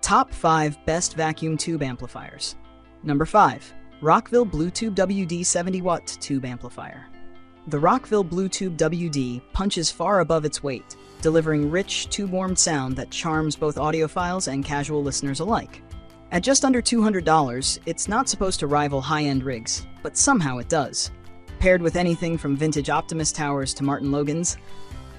Top 5 Best Vacuum Tube Amplifiers. Number 5. Rockville BluTube WD 70-watt Tube Amplifier. The Rockville BluTube WD punches far above its weight, delivering rich, tube-warmed sound that charms both audiophiles and casual listeners alike. At just under $200, it's not supposed to rival high-end rigs, but somehow it does. Paired with anything from vintage Optimus towers to Martin Logans,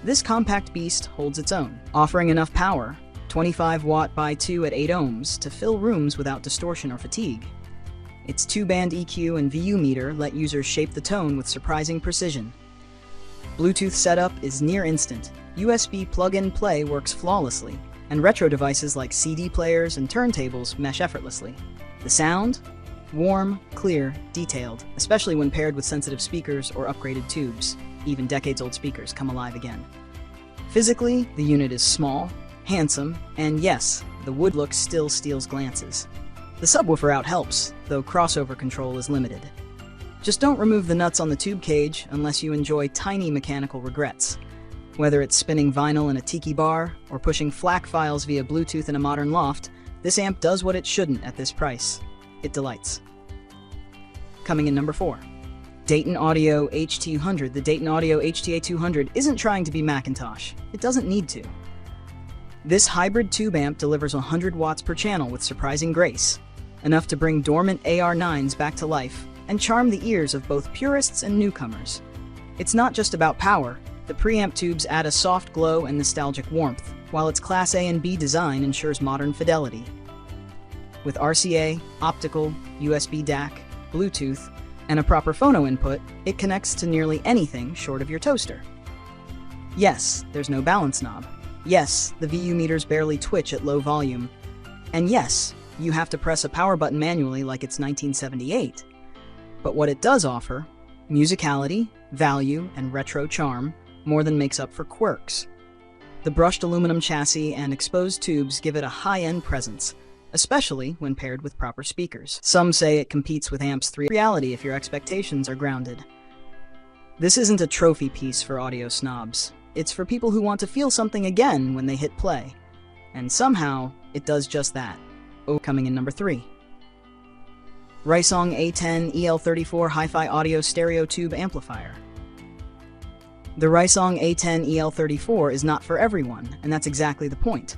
this compact beast holds its own, offering enough power, 25 watt by 2 at 8 ohms, to fill rooms without distortion or fatigue. Its 2-band EQ and VU meter let users shape the tone with surprising precision. Bluetooth setup is near instant, USB plug-and-play works flawlessly, and retro devices like CD players and turntables mesh effortlessly. The sound? Warm, clear, detailed, especially when paired with sensitive speakers or upgraded tubes. Even decades-old speakers come alive again. Physically, the unit is small, handsome, and yes, the wood look still steals glances. The subwoofer out helps, though crossover control is limited. Just don't remove the nuts on the tube cage unless you enjoy tiny mechanical regrets. Whether it's spinning vinyl in a tiki bar or pushing FLAC files via Bluetooth in a modern loft, this amp does what it shouldn't at this price. It delights. Coming in number 4. Dayton Audio HT200. The Dayton Audio HTA200 isn't trying to be Macintosh. It doesn't need to. This hybrid tube amp delivers 100 watts per channel with surprising grace, enough to bring dormant AR9s back to life and charm the ears of both purists and newcomers. It's not just about power. The preamp tubes add a soft glow and nostalgic warmth, while its Class A and B design ensures modern fidelity. With RCA, optical, USB DAC, Bluetooth, and a proper phono input, it connects to nearly anything short of your toaster. Yes, there's no balance knob. Yes, the VU meters barely twitch at low volume. And yes, you have to press a power button manually like it's 1978. But what it does offer, musicality, value, and retro charm, more than makes up for quirks. The brushed aluminum chassis and exposed tubes give it a high-end presence, especially when paired with proper speakers. Some say it competes with Amps 3 reality if your expectations are grounded. This isn't a trophy piece for audio snobs. It's for people who want to feel something again when they hit play. And somehow, it does just that. Coming in number 3. Rissong A10 EL34 Hi-Fi Audio Stereo Tube Amplifier. The Rissong A10 EL34 is not for everyone, and that's exactly the point.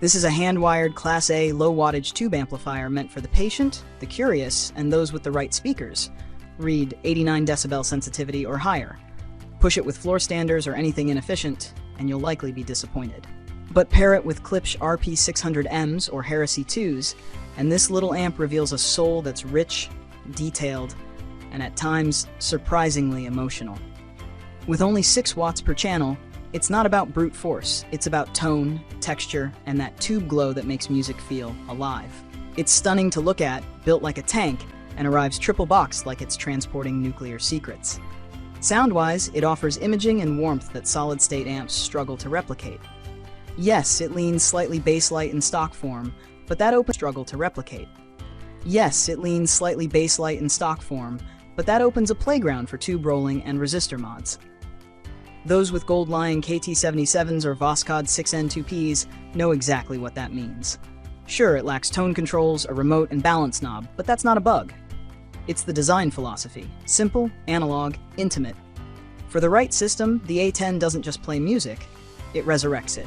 This is a hand-wired Class A low-wattage tube amplifier meant for the patient, the curious, and those with the right speakers. Read 89 decibel sensitivity or higher. Push it with floor standers or anything inefficient, and you'll likely be disappointed. But pair it with Klipsch RP600Ms or Heresy 2s, and this little amp reveals a soul that's rich, detailed, and at times surprisingly emotional. With only 6 watts per channel, it's not about brute force, it's about tone, texture, and that tube glow that makes music feel alive. It's stunning to look at, built like a tank, and arrives triple boxed like it's transporting nuclear secrets. Sound-wise, it offers imaging and warmth that solid-state amps struggle to replicate. Yes, it leans slightly bass-light in stock form, but that opens struggle to replicate. Yes, it leans slightly bass-light in stock form, but that opens a playground for tube rolling and resistor mods. Those with gold-lying KT77s or Voskhod 6N2Ps know exactly what that means. Sure, it lacks tone controls, a remote, and balance knob, but that's not a bug. It's the design philosophy. Simple, analog, intimate. For the right system, the A10 doesn't just play music, it resurrects it.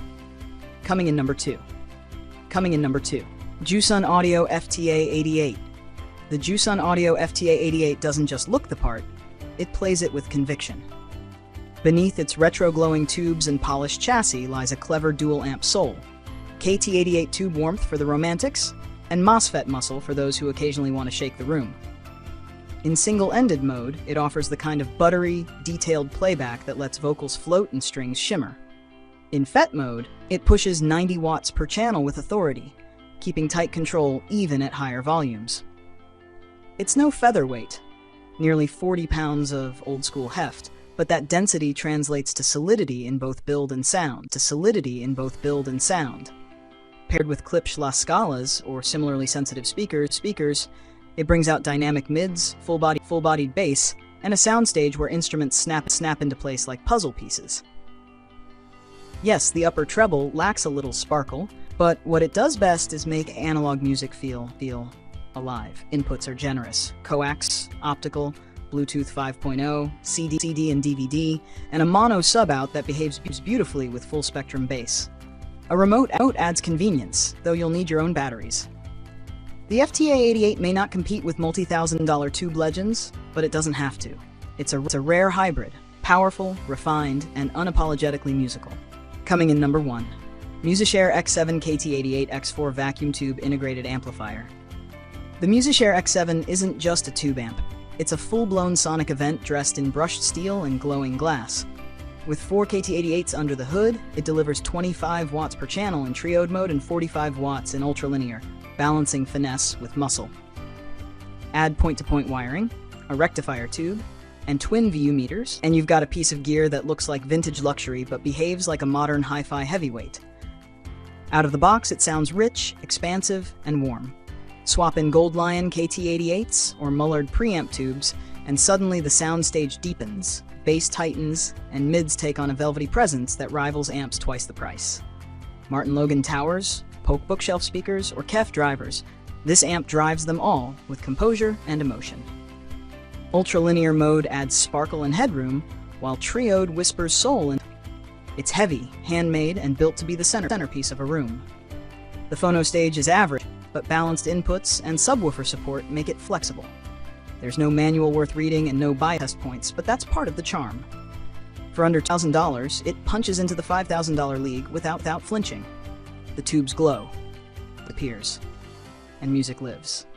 Coming in number 2. Juson Audio FTA88. The Juson Audio FTA88 doesn't just look the part, it plays it with conviction. Beneath its retro-glowing tubes and polished chassis lies a clever dual-amp soul. KT88 tube warmth for the romantics, and MOSFET muscle for those who occasionally want to shake the room. In single-ended mode, it offers the kind of buttery, detailed playback that lets vocals float and strings shimmer. In FET mode, it pushes 90 watts per channel with authority, keeping tight control even at higher volumes. It's no featherweight, nearly 40 pounds of old-school heft, but that density translates to solidity in both build and sound. Paired with Klipsch La Scalas, or similarly sensitive speakers, it brings out dynamic mids, full-bodied bass, and a soundstage where instruments snap into place like puzzle pieces. Yes, the upper treble lacks a little sparkle, But what it does best is make analog music feel alive. Inputs are generous: coax, optical, Bluetooth 5.0, CD and DVD, and a mono sub-out that behaves beautifully with full-spectrum bass. A remote out adds convenience, though you'll need your own batteries. The FTA88 may not compete with multi-$1,000 tube legends, but it doesn't have to. It's a rare hybrid, powerful, refined, and unapologetically musical. Coming in number 1. Muzishare X7 KT88 X4 Vacuum Tube Integrated Amplifier. The Muzishare X7 isn't just a tube amp. It's a full-blown sonic event dressed in brushed steel and glowing glass. With 4 KT88s under the hood, it delivers 25 watts per channel in trioed mode and 45 watts in ultralinear, balancing finesse with muscle. Add point-to-point wiring, a rectifier tube, and twin VU meters, and you've got a piece of gear that looks like vintage luxury but behaves like a modern hi-fi heavyweight. Out of the box, it sounds rich, expansive, and warm. Swap in Gold Lion KT88s or Mullard preamp tubes, and suddenly the soundstage deepens, bass tightens, and mids take on a velvety presence that rivals amps twice the price. Martin Logan towers, Polk bookshelf speakers, or Kef drivers, this amp drives them all with composure and emotion. Ultralinear mode adds sparkle and headroom, while trioed whispers soul and it's heavy, handmade, and built to be the centerpiece of a room. The phono stage is average, but balanced inputs and subwoofer support make it flexible. There's no manual worth reading and no buy test points, but that's part of the charm. For under $1,000, it punches into the $5,000 league without flinching. The tubes glow, appears, and music lives.